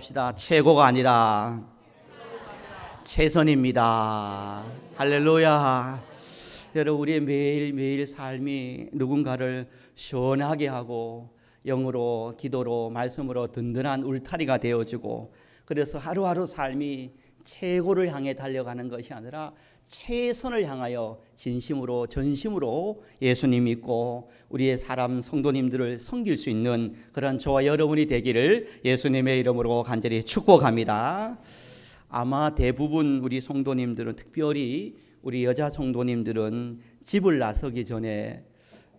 합시다. 최고가 아니라 최선입니다. 할렐루야. 여러분, 우리의 매일매일 삶이 누군가를 시원하게 하고 영으로, 기도로, 말씀으로 든든한 울타리가 되어주고, 그래서 하루하루 삶이 최고를 향해 달려가는 것이 아니라 최선을 향하여 진심으로 전심으로 예수님 믿고 우리의 사람 성도님들을 섬길 수 있는 그런 저와 여러분이 되기를 예수님의 이름으로 간절히 축복합니다. 아마 대부분 우리 성도님들은, 특별히 우리 여자 성도님들은 집을 나서기 전에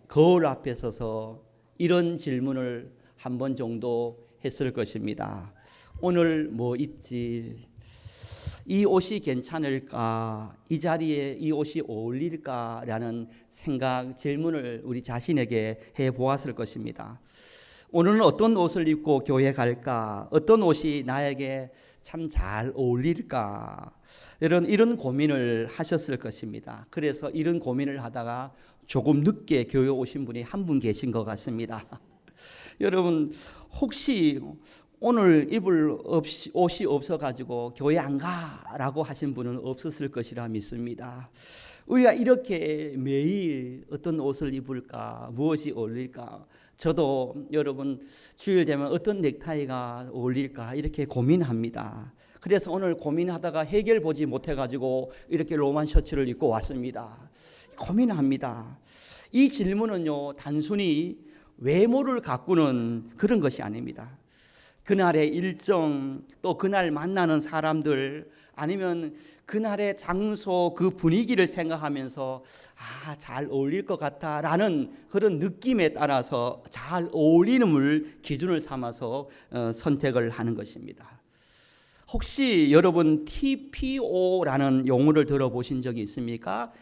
거울 앞에 서서 이런 질문을 한 번 정도 했을 것입니다. 오늘 뭐 입지? 이 옷이 괜찮을까? 이 자리에 이 옷이 어울릴까라는 생각, 질문을 우리 자신에게 해보았을 것입니다. 오늘은 어떤 옷을 입고 교회 갈까? 어떤 옷이 나에게 참 잘 어울릴까? 이런 고민을 하셨을 것입니다. 그래서 이런 고민을 하다가 조금 늦게 교회 오신 분이 한 분 계신 것 같습니다. 여러분, 혹시 오늘 입을 옷이 없어가지고 교회 안 가라고 하신 분은 없었을 것이라 믿습니다. 우리가 이렇게 매일 어떤 옷을 입을까, 무엇이 어울릴까, 저도 여러분 주일 되면 어떤 넥타이가 어울릴까 이렇게 고민합니다. 그래서 오늘 고민하다가 해결 보지 못해가지고 이렇게 로만 셔츠를 입고 왔습니다. 고민합니다. 이 질문은요, 단순히 외모를 가꾸는 그런 것이 아닙니다. 그날의 일정, 또 그날 만나는 사람들, 아니면 그날의 장소, 그 분위기를 생각하면서 잘 어울릴 것 같다라는 그런 느낌에 따라서 잘 어울리는을 기준을 삼아서 선택을 하는 것입니다. 혹시 여러분 TPO라는 용어를 들어보신 적이 있습니까?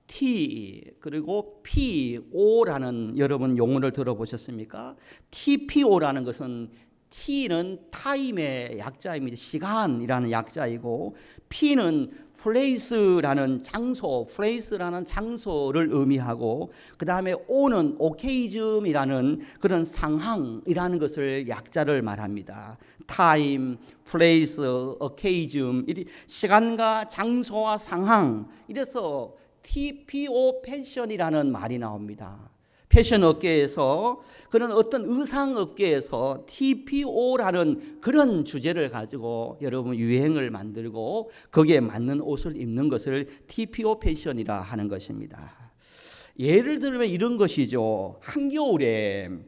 T 그리고 PO라는 여러분 용어를 들어보셨습니까? TPO라는 것은 T는 타임의 약자입니다. 시간이라는 약자이고, P는 place라는 장소, place라는 장소를 의미하고, 그 다음에 O는 occasion이라는 그런 상황이라는 것을 약자를 말합니다. time, place, occasion, 시간과 장소와 상황, 이래서 TPO 패션이라는 말이 나옵니다. 패션 업계에서, 그런 어떤 의상 업계에서 TPO라는 그런 주제를 가지고 여러분 유행을 만들고 거기에 맞는 옷을 입는 것을 TPO 패션이라 하는 것입니다. 예를 들면 이런 것이죠. 한겨울에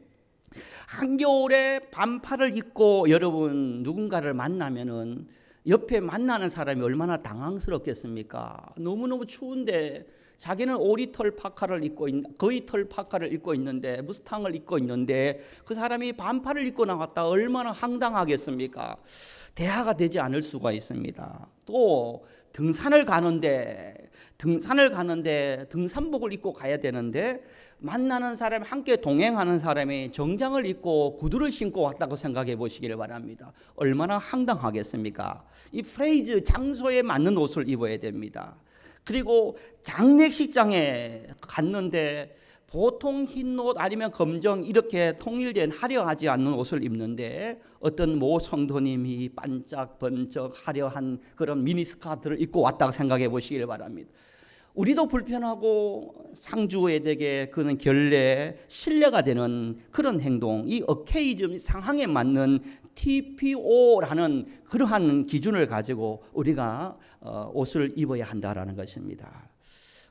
반팔을 입고 여러분 누군가를 만나면은 옆에 만나는 사람이 얼마나 당황스럽겠습니까? 너무너무 추운데 자기는 오리털 파카를 입고 거위털 파카를 입고 있는데, 무스탕을 입고 있는데 그 사람이 반팔을 입고 나왔다 얼마나 황당하겠습니까? 대화가 되지 않을 수가 있습니다. 또 등산을 가는데 등산복을 입고 가야 되는데 만나는 사람, 함께 동행하는 사람이 정장을 입고 구두를 신고 왔다고 생각해 보시기를 바랍니다. 얼마나 황당하겠습니까? 이 프레이즈, 장소에 맞는 옷을 입어야 됩니다. 그리고 장례식장에 갔는데 보통 흰 옷 아니면 검정 이렇게 통일된 화려하지 않는 옷을 입는데 어떤 모 성도님이 반짝번쩍 화려한 그런 미니스커트를 입고 왔다고 생각해 보시길 바랍니다. 우리도 불편하고 상주에게 그는 결례, 신뢰가 되는 그런 행동, 이 어케이즘, 상황에 맞는 TPO라는 그러한 기준을 가지고 우리가 옷을 입어야 한다라는 것입니다.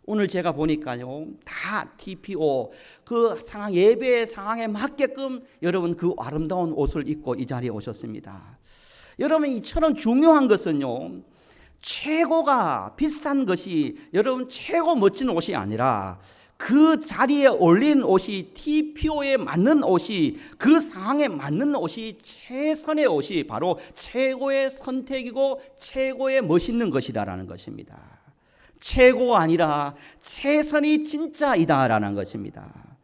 오늘 제가 보니까요, 다 TPO, 그 상황, 예배의 상황에 맞게끔 여러분 그 아름다운 옷을 입고 이 자리에 오셨습니다. 여러분, 이처럼 중요한 것은요, 최고가 비싼 것이 여러분 최고 멋진 옷이 아니라 그 자리에 올린 옷이, TPO에 맞는 옷이, 그 상황에 맞는 옷이, 최선의 옷이 바로 최고의 선택이고 최고의 멋있는 것이다라는 것입니다. 최고가 아니라 최선이 진짜이다라는 것입니다.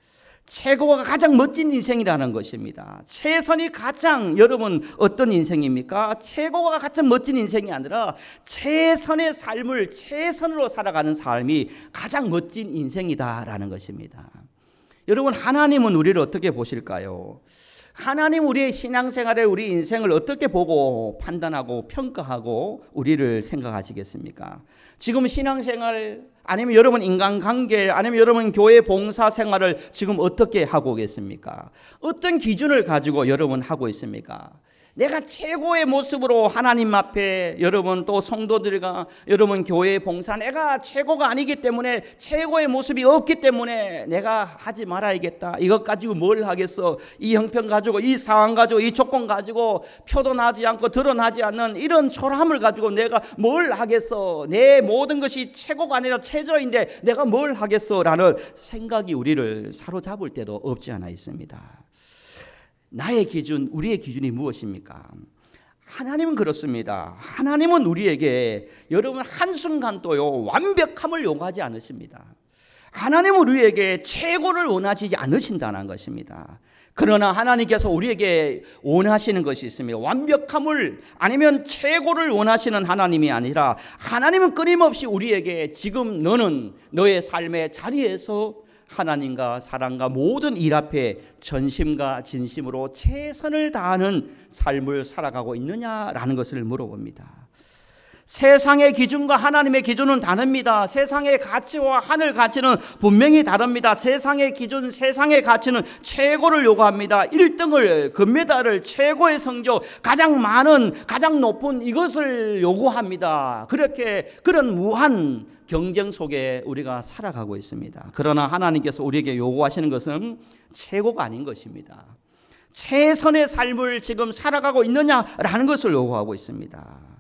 최고가 가장 멋진 인생이라는 것입니다. 최선이 가장, 여러분 어떤 인생입니까? 최고가 가장 멋진 인생이 아니라 최선의 삶을 최선으로 살아가는 삶이 가장 멋진 인생이다라는 것입니다. 여러분, 하나님은 우리를 어떻게 보실까요? 하나님 우리의 신앙생활에 우리 인생을 어떻게 보고 판단하고 평가하고 우리를 생각하시겠습니까? 지금 신앙생활 아니면 여러분 인간관계 아니면 여러분 교회 봉사 생활을 지금 어떻게 하고 계십니까? 어떤 기준을 가지고 여러분 하고 있습니까? 내가 최고의 모습으로 하나님 앞에 여러분 또 성도들과 여러분 교회 봉사 내가 최고가 아니기 때문에 최고의 모습이 없기 때문에 내가 하지 말아야겠다. 이것 가지고 뭘 하겠어? 이 형편 가지고 이 상황 가지고 이 조건 가지고 표도 나지 않고 드러나지 않는 이런 초라함을 가지고 내가 뭘 하겠어? 내 모든 것이 최고가 아니라 최저인데 내가 뭘 하겠어? 라는 생각이 우리를 사로잡을 때도 없지 않아 있습니다. 나의 기준, 우리의 기준이 무엇입니까? 하나님은 그렇습니다. 하나님은 우리에게 여러분 한순간도요 완벽함을 요구하지 않으십니다. 하나님은 우리에게 최고를 원하시지 않으신다는 것입니다. 그러나 하나님께서 우리에게 원하시는 것이 있습니다. 완벽함을 아니면 최고를 원하시는 하나님이 아니라 하나님은 끊임없이 우리에게 지금 너는 너의 삶의 자리에서 하나님과 사랑과 모든 일 앞에 전심과 진심으로 최선을 다하는 삶을 살아가고 있느냐라는 것을 물어봅니다. 세상의 기준과 하나님의 기준은 다릅니다. 세상의 가치와 하늘 가치는 분명히 다릅니다. 세상의 기준, 세상의 가치는 최고를 요구합니다. 1등을, 금메달을, 최고의 성적, 가장 많은, 가장 높은 이것을 요구합니다. 그렇게 그런 무한 경쟁 속에 우리가 살아가고 있습니다. 그러나 하나님께서 우리에게 요구하시는 것은 최고가 아닌 것입니다. 최선의 삶을 지금 살아가고 있느냐라는 것을 요구하고 있습니다.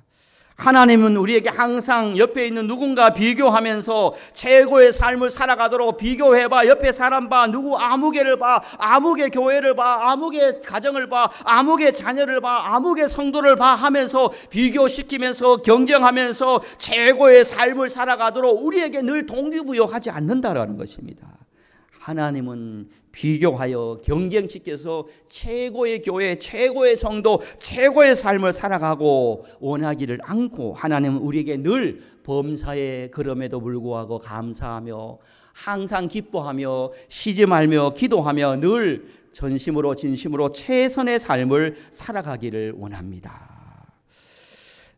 하나님은 우리에게 항상 옆에 있는 누군가 비교하면서 최고의 삶을 살아가도록 비교해봐. 옆에 사람 봐. 누구 아무개를 봐. 아무개 교회를 봐. 아무개 가정을 봐. 아무개 자녀를 봐. 아무개 성도를 봐 하면서 비교시키면서 경쟁하면서 최고의 삶을 살아가도록 우리에게 늘 동기부여하지 않는다라는 것입니다. 하나님은 비교하여 경쟁시켜서 최고의 교회, 최고의 성도, 최고의 삶을 살아가고 원하기를 않고 하나님은 우리에게 늘 범사에 그럼에도 불구하고 감사하며 항상 기뻐하며 쉬지 말며 기도하며 늘 전심으로 진심으로 최선의 삶을 살아가기를 원합니다.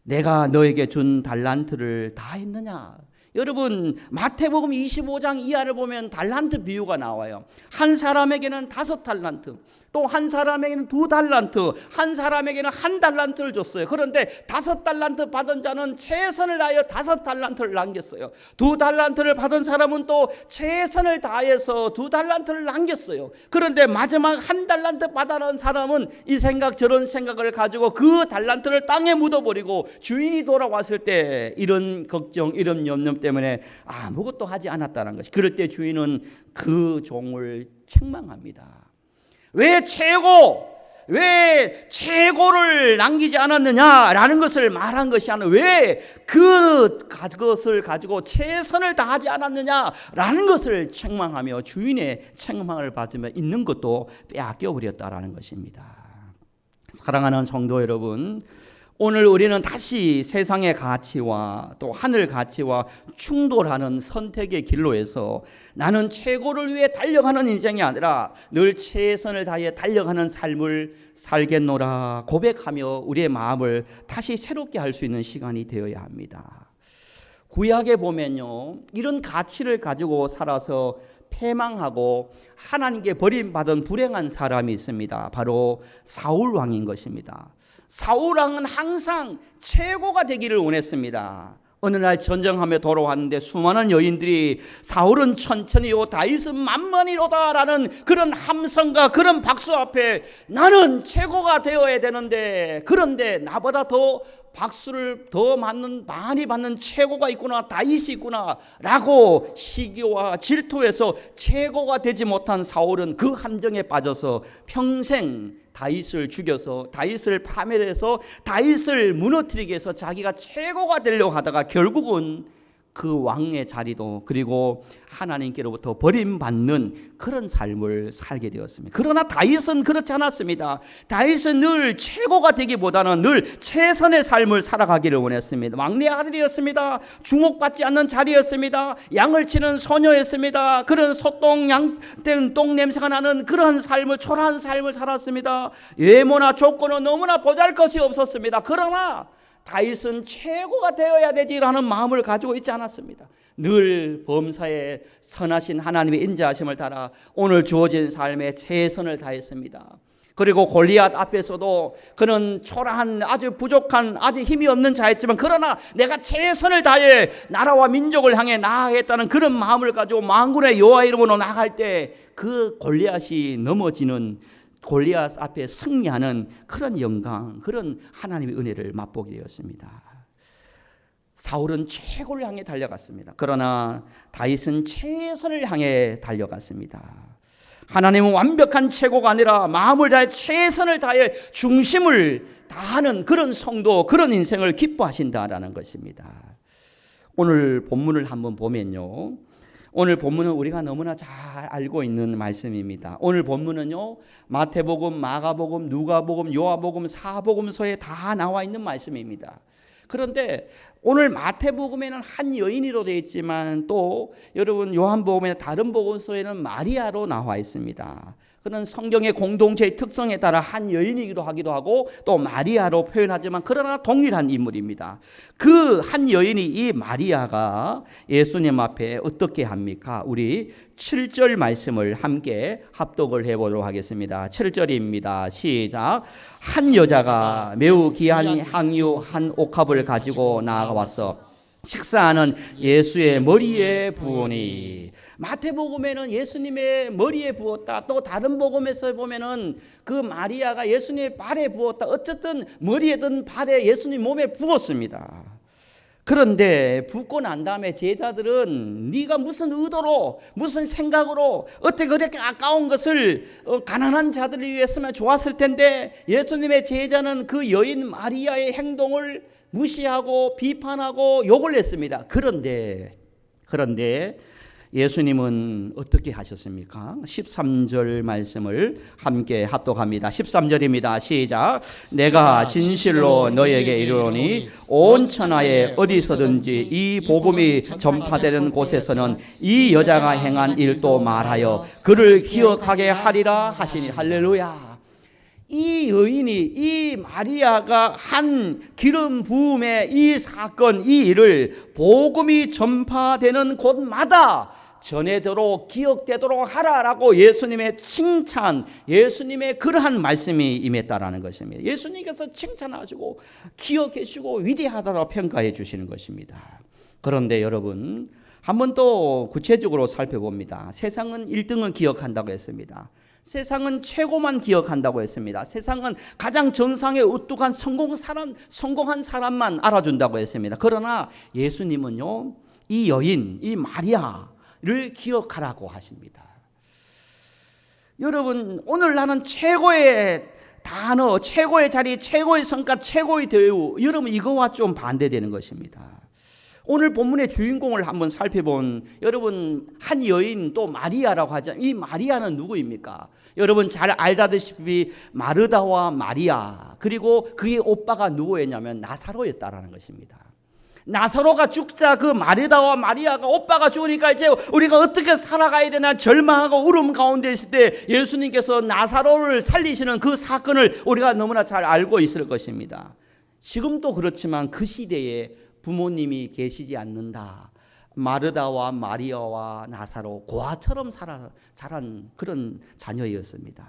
내가 너에게 준 달란트를 다 했느냐? 여러분 마태복음 25장 이하를 보면 달란트 비유가 나와요. 한 사람에게는 5달란트, 또 한 사람에게는 2달란트, 한 사람에게는 1달란트를 줬어요. 그런데 5달란트 받은 자는 최선을 다하여 5달란트를 남겼어요. 2달란트를 받은 사람은 또 최선을 다해서 2달란트를 남겼어요. 그런데 마지막 1달란트 받아는 사람은 이 생각 저런 생각을 가지고 그 달란트를 땅에 묻어버리고 주인이 돌아왔을 때 이런 걱정 이런 염려 때문에 아무것도 하지 않았다는 것이, 그럴 때 주인은 그 종을 책망합니다. 왜 최고를 남기지 않았느냐라는 것을 말한 것이 아니라 왜 그것을 가지고 최선을 다하지 않았느냐라는 것을 책망하며 주인의 책망을 받으며 있는 것도 빼앗겨 버렸다라는 것입니다. 사랑하는 성도 여러분, 오늘 우리는 다시 세상의 가치와 또 하늘 가치와 충돌하는 선택의 길로에서 나는 최고를 위해 달려가는 인생이 아니라 늘 최선을 다해 달려가는 삶을 살겠노라 고백하며 우리의 마음을 다시 새롭게 할 수 있는 시간이 되어야 합니다. 구약에 보면요, 이런 가치를 가지고 살아서 패망하고 하나님께 버림받은 불행한 사람이 있습니다. 바로 사울 왕인 것입니다. 사울 왕은 항상 최고가 되기를 원했습니다. 어느 날 전쟁하며 돌아왔는데 수많은 여인들이 사울은 천천히요 다윗은 만만히로다라는 그런 함성과 그런 박수 앞에 나는 최고가 되어야 되는데, 그런데 나보다 더 박수를 더 많이 받는 최고가 있구나, 다윗이 있구나 라고 시기와 질투해서 최고가 되지 못한 사울은 그 함정에 빠져서 평생 다윗을 죽여서 다윗을 파멸해서 다윗을 무너뜨리기 위해서 자기가 최고가 되려고 하다가 결국은 그 왕의 자리도 그리고 하나님께로부터 버림받는 그런 삶을 살게 되었습니다. 그러나 다윗은 그렇지 않았습니다. 다윗은 늘 최고가 되기보다는 늘 최선의 삶을 살아가기를 원했습니다. 왕의 아들이었습니다. 주목받지 않는 자리였습니다. 양을 치는 소녀였습니다. 그런 소똥 양땡 똥 냄새가 나는 그런 삶을, 초라한 삶을 살았습니다. 외모나 조건은 너무나 보잘것이 없었습니다. 그러나 다윗은 최고가 되어야 되지라는 마음을 가지고 있지 않았습니다. 늘 범사에 선하신 하나님의 인자하심을 따라 오늘 주어진 삶에 최선을 다했습니다. 그리고 골리앗 앞에서도 그는 초라한 아주 부족한 아주 힘이 없는 자였지만 그러나 내가 최선을 다해 나라와 민족을 향해 나아가겠다는 그런 마음을 가지고 만군의 여호와 이름으로 나갈 때 그 골리앗이 넘어지는, 골리앗 앞에 승리하는 그런 영광, 그런 하나님의 은혜를 맛보게 되었습니다. 사울은 최고를 향해 달려갔습니다. 그러나 다윗은 최선을 향해 달려갔습니다. 하나님은 완벽한 최고가 아니라 마음을 다해 최선을 다해 중심을 다하는 그런 성도, 그런 인생을 기뻐하신다라는 것입니다. 오늘 본문을 한번 보면요, 오늘 본문은 우리가 너무나 잘 알고 있는 말씀입니다. 오늘 본문은요, 마태복음, 마가복음, 누가복음, 요한복음, 사복음서에 다 나와 있는 말씀입니다. 그런데 오늘 마태복음에는 한 여인으로 되어 있지만 또 여러분 요한복음의 다른 복음서에는 마리아로 나와 있습니다. 그런 성경의 공동체의 특성에 따라 한 여인이기도 하기도 하고 또 마리아로 표현하지만 그러나 동일한 인물입니다. 그 한 여인이, 이 마리아가 예수님 앞에 어떻게 합니까? 우리 7절 말씀을 함께 합독을 해보도록 하겠습니다. 7절입니다. 시작. 한 여자가 매우 귀한 향유 한 옥합을 가지고 나아왔어 식사하는 예수의 머리에 부으니. 마태복음에는 예수님의 머리에 부었다. 또 다른 복음에서 보면은 그 마리아가 예수님의 발에 부었다. 어쨌든 머리에든 발에 예수님 몸에 부었습니다. 그런데 붓고 난 다음에 제자들은 네가 무슨 의도로, 무슨 생각으로, 어떻게 그렇게 아까운 것을 가난한 자들을 위해서만 좋았을 텐데, 예수님의 제자는 그 여인 마리아의 행동을 무시하고 비판하고 욕을 했습니다. 그런데 예수님은 어떻게 하셨습니까? 13절 말씀을 함께 합독합니다. 13절입니다. 시작. 내가 진실로 너에게 이르노니 온 천하에 어디서든지 이 복음이 전파되는 곳에서는 이 여자가 행한 일도 말하여 그를 기억하게 하리라 하시니. 할렐루야. 이 여인이, 이 마리아가 한 기름 부음의 이 사건, 이 일을 복음이 전파되는 곳마다 전해도록 기억되도록 하라라고 예수님의 칭찬, 예수님의 그러한 말씀이 임했다라는 것입니다. 예수님께서 칭찬하시고 기억해 주시고 위대하다고 평가해 주시는 것입니다. 그런데 여러분, 한번 또 구체적으로 살펴봅니다. 세상은 1등을 기억한다고 했습니다. 세상은 최고만 기억한다고 했습니다. 세상은 가장 정상에 우뚝한 성공한 사람만 알아준다고 했습니다. 그러나 예수님은요, 이 여인, 이 마리아를 기억하라고 하십니다. 여러분, 오늘 나는 최고의 단어, 최고의 자리, 최고의 성과, 최고의 대우, 여러분 이거와 좀 반대되는 것입니다. 오늘 본문의 주인공을 한번 살펴본 여러분, 한 여인 또 마리아라고 하죠. 이 마리아는 누구입니까? 여러분 잘 알다시피 마르다와 마리아, 그리고 그의 오빠가 누구였냐면 나사로였다라는 것입니다. 나사로가 죽자 그 마르다와 마리아가, 오빠가 죽으니까 이제 우리가 어떻게 살아가야 되나 절망하고 울음 가운데 있을 때 예수님께서 나사로를 살리시는 그 사건을 우리가 너무나 잘 알고 있을 것입니다. 지금도 그렇지만 그 시대에 부모님이 계시지 않는다. 마르다와 마리아와 나사로 고아처럼 자란 그런 자녀였습니다.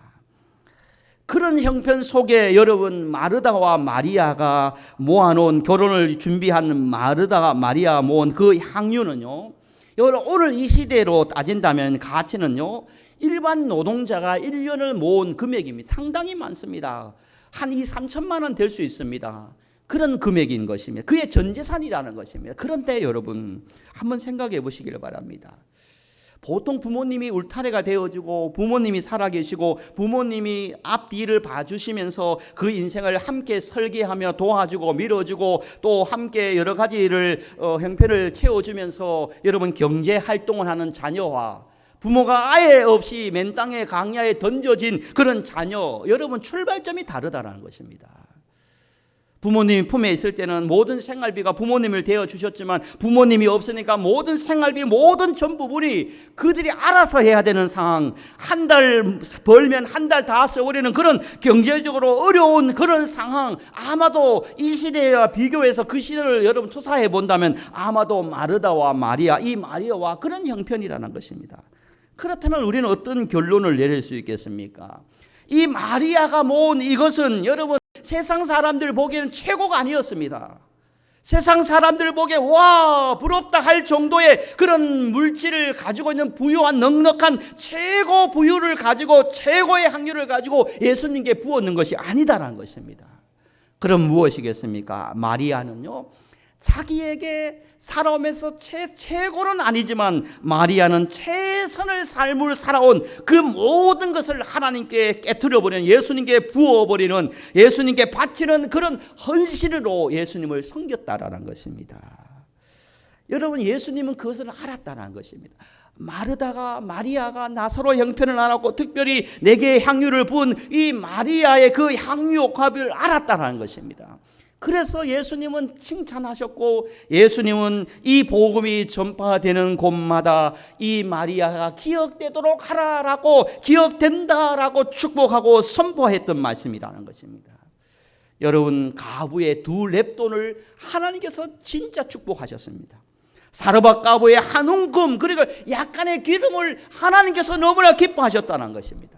그런 형편 속에 여러분, 마르다와 마리아가 모아놓은, 결혼을 준비한 마르다와 마리아가 모은 그 향유는요, 여러분 오늘 이 시대로 따진다면 가치는요, 일반 노동자가 1년을 모은 금액입니다. 상당히 많습니다. 한 2-3천만 원 될 수 있습니다. 그런 금액인 것입니다. 그의 전 재산이라는 것입니다. 그런데 여러분 한번 생각해 보시기를 바랍니다. 보통 부모님이 울타리가 되어주고 부모님이 살아계시고 부모님이 앞뒤를 봐주시면서 그 인생을 함께 설계하며 도와주고 밀어주고 또 함께 여러 가지를 형편을 채워주면서 여러분 경제활동을 하는 자녀와 부모가 아예 없이 맨 땅에 강야에 던져진 그런 자녀, 여러분 출발점이 다르다는 것입니다. 부모님이 품에 있을 때는 모든 생활비가 부모님을 대어주셨지만 부모님이 없으니까 모든 생활비, 모든 전 부분이 그들이 알아서 해야 되는 상황, 한 달 벌면 한 달 다 써버리는 그런 경제적으로 어려운 그런 상황, 아마도 이 시대와 비교해서 그 시대를 여러분 투사해 본다면 아마도 마르다와 마리아, 이 마리아와 그런 형편이라는 것입니다. 그렇다면 우리는 어떤 결론을 내릴 수 있겠습니까? 이 마리아가 모은 이것은 여러분 세상 사람들 보기에는 최고가 아니었습니다. 세상 사람들 보기에 와 부럽다 할 정도의 그런 물질을 가지고 있는 부유한 넉넉한 최고 부유를 가지고 최고의 확률을 가지고 예수님께 부었는 것이 아니다라는 것입니다. 그럼 무엇이겠습니까? 마리아는요, 자기에게 살아오면서 최고는 아니지만 마리아는 최선의 삶을 살아온 그 모든 것을 하나님께 깨트려버리는, 예수님께 부어버리는, 예수님께 바치는 그런 헌신으로 예수님을 섬겼다라는 것입니다. 여러분, 예수님은 그것을 알았다는 것입니다. 마리아가 나사로 형편을 알았고 특별히 내게 향유를 부은 이 마리아의 그 향유옥합을 알았다는 것입니다. 그래서 예수님은 칭찬하셨고 예수님은 이 복음이 전파되는 곳마다 이 마리아가 기억되도록 하라라고, 기억된다라고 축복하고 선포했던 말씀이라는 것입니다. 여러분, 가부의 2렙돈을 하나님께서 진짜 축복하셨습니다. 사르밧 가부의 한 움큼 그리고 약간의 기름을 하나님께서 너무나 기뻐하셨다는 것입니다.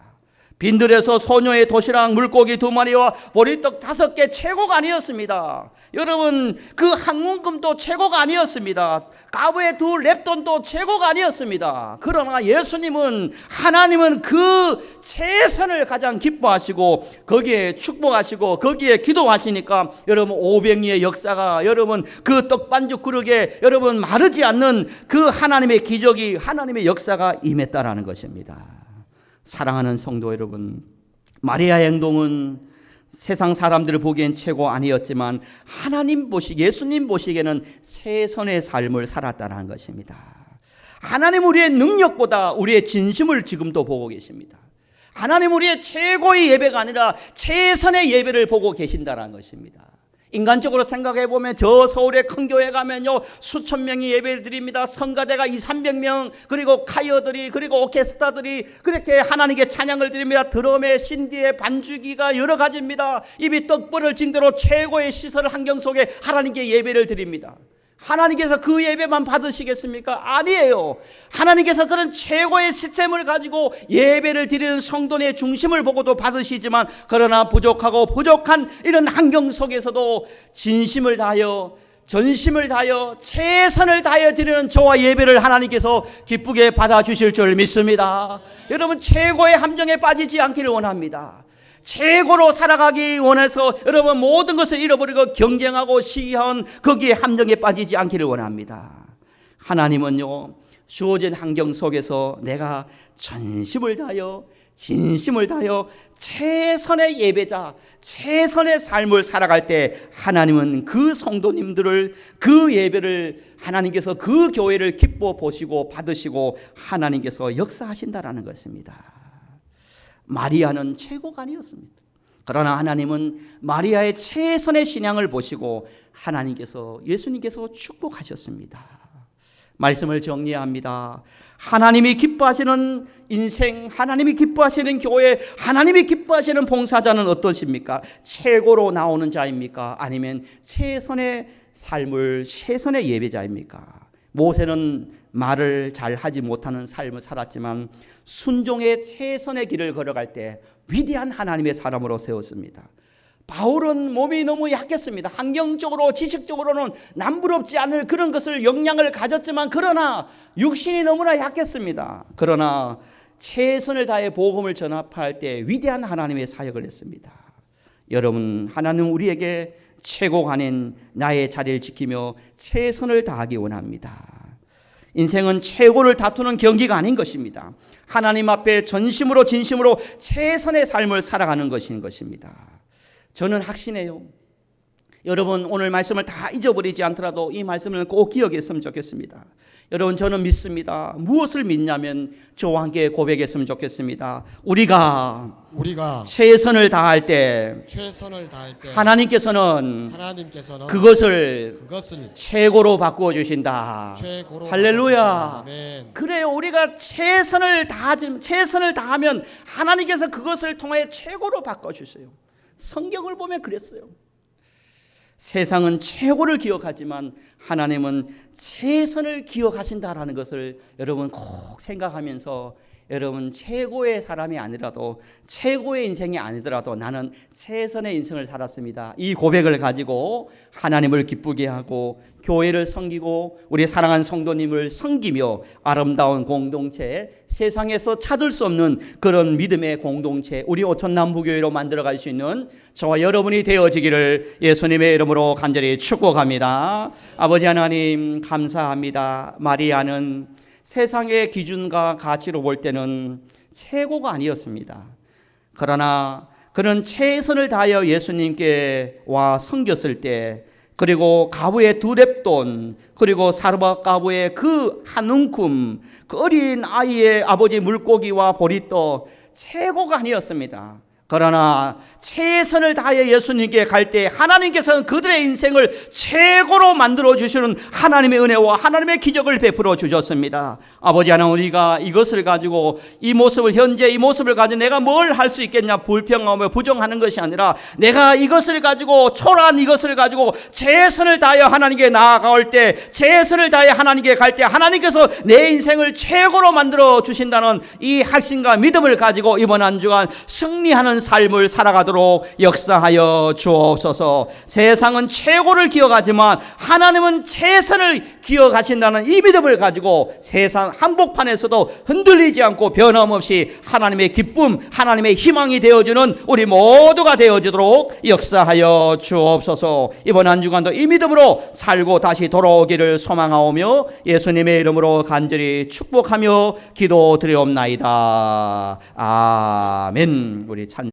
빈들에서 소녀의 도시락 물고기 2마리와 보리떡 5개 최고가 아니었습니다. 여러분, 그 한 움큼도 최고가 아니었습니다. 가부의 2렙돈도 최고가 아니었습니다. 그러나 예수님은, 하나님은 그 최선을 가장 기뻐하시고 거기에 축복하시고 거기에 기도하시니까 여러분 500리의 역사가, 여러분 그 떡반죽 그릇에 여러분 마르지 않는 그 하나님의 기적이, 하나님의 역사가 임했다라는 것입니다. 사랑하는 성도 여러분, 마리아의 행동은 세상 사람들을 보기엔 최고 아니었지만 하나님 예수님 보시기에는 최선의 삶을 살았다는 것입니다. 하나님 우리의 능력보다 우리의 진심을 지금도 보고 계십니다. 하나님 우리의 최고의 예배가 아니라 최선의 예배를 보고 계신다는 것입니다. 인간적으로 생각해 보면 저 서울의 큰 교회 가면요 수천 명이 예배를 드립니다. 성가대가 200~300명, 그리고 카이어들이, 그리고 오케스트라들이 그렇게 하나님께 찬양을 드립니다. 드럼에 신디에 반주기가 여러 가지입니다. 입이 떡벌을 징대로 최고의 시설 환경 속에 하나님께 예배를 드립니다. 하나님께서 그 예배만 받으시겠습니까? 아니에요. 하나님께서 그런 최고의 시스템을 가지고 예배를 드리는 성도의 중심을 보고도 받으시지만, 그러나 부족한 이런 환경 속에서도 진심을 다하여, 전심을 다하여, 최선을 다하여 드리는 저와 예배를 하나님께서 기쁘게 받아주실 줄 믿습니다. 여러분, 최고의 함정에 빠지지 않기를 원합니다. 최고로 살아가기 원해서 여러분 모든 것을 잃어버리고 경쟁하고 시기한 거기에 함정에 빠지지 않기를 원합니다. 하나님은요, 주어진 환경 속에서 내가 전심을 다하여 진심을 다하여 최선의 예배자, 최선의 삶을 살아갈 때 하나님은 그 성도님들을, 그 예배를 하나님께서 그 교회를 기뻐 보시고 받으시고 하나님께서 역사하신다라는 것입니다. 마리아는 최고가 아니었습니다. 그러나 하나님은 마리아의 최선의 신앙을 보시고 하나님께서, 예수님께서 축복하셨습니다. 말씀을 정리합니다. 하나님이 기뻐하시는 인생, 하나님이 기뻐하시는 교회, 하나님이 기뻐하시는 봉사자는 어떠십니까? 최고로 나오는 자입니까? 아니면 최선의 삶을, 최선의 예배자입니까? 모세는 말을 잘 하지 못하는 삶을 살았지만 순종의 최선의 길을 걸어갈 때 위대한 하나님의 사람으로 세웠습니다. 바울은 몸이 너무 약했습니다. 환경적으로, 지식적으로는 남부럽지 않을 그런 것을 역량을 가졌지만 그러나 육신이 너무나 약했습니다. 그러나 최선을 다해 복음을 전합할 때 위대한 하나님의 사역을 했습니다. 여러분, 하나님은 우리에게 최고가 아닌 나의 자리를 지키며 최선을 다하기 원합니다. 인생은 최고를 다투는 경기가 아닌 것입니다. 하나님 앞에 전심으로 진심으로 최선의 삶을 살아가는 것인 것입니다. 저는 확신해요. 여러분 오늘 말씀을 다 잊어버리지 않더라도 이 말씀을 꼭 기억했으면 좋겠습니다. 여러분 저는 믿습니다. 무엇을 믿냐면 저와 함께 고백했으면 좋겠습니다. 우리가 최선을 다할 때 하나님께서는 그것을 최고로 바꾸어 주신다. 할렐루야. 그래요. 우리가 최선을 다하면 하나님께서 그것을 통해 최고로 바꿔 주세요. 성경을 보면 그랬어요. 세상은 최고를 기억하지만 하나님은 최선을 기억하신다라는 것을 여러분 꼭 생각하면서 여러분 최고의 사람이 아니라도 최고의 인생이 아니더라도 나는 최선의 인생을 살았습니다. 이 고백을 가지고 하나님을 기쁘게 하고 교회를 섬기고 우리 사랑하는 성도님을 섬기며 아름다운 공동체, 세상에서 찾을 수 없는 그런 믿음의 공동체, 우리 오천남부교회로 만들어갈 수 있는 저와 여러분이 되어지기를 예수님의 이름으로 간절히 축복합니다. 아버지 하나님 감사합니다. 마리아는 세상의 기준과 가치로 볼 때는 최고가 아니었습니다. 그러나 그는 최선을 다하여 예수님께 와 섬겼을 때, 그리고 가부의 두 렙돈, 그리고 사르밧 가부의 그 한 움큼, 그 어린 아이의 아버지 물고기와 보리떡, 최고가 아니었습니다. 그러나 최선을 다해 예수님께 갈 때 하나님께서는 그들의 인생을 최고로 만들어 주시는 하나님의 은혜와 하나님의 기적을 베풀어 주셨습니다. 아버지 하나님, 우리가 이것을 가지고 이 모습을, 현재 이 모습을 가지고 내가 뭘 할 수 있겠냐 불평하며 부정하는 것이 아니라, 내가 이것을 가지고, 초라한 이것을 가지고 최선을 다하여 하나님께 나아갈 때, 최선을 다하여 하나님께 갈 때 하나님께서 내 인생을 최고로 만들어 주신다는 이 확신과 믿음을 가지고 이번 한 주간 승리하는 삶을 살아가도록 역사하여 주옵소서. 세상은 최고를 기억하지만 하나님은 최선을 기억하신다는 이 믿음을 가지고 세상 한복판에서도 흔들리지 않고 변함없이 하나님의 기쁨, 하나님의 희망이 되어주는 우리 모두가 되어지도록 역사하여 주옵소서. 이번 한 주간도 이 믿음으로 살고 다시 돌아오기를 소망하오며 예수님의 이름으로 간절히 축복하며 기도드리옵나이다. 아멘. 우리 찬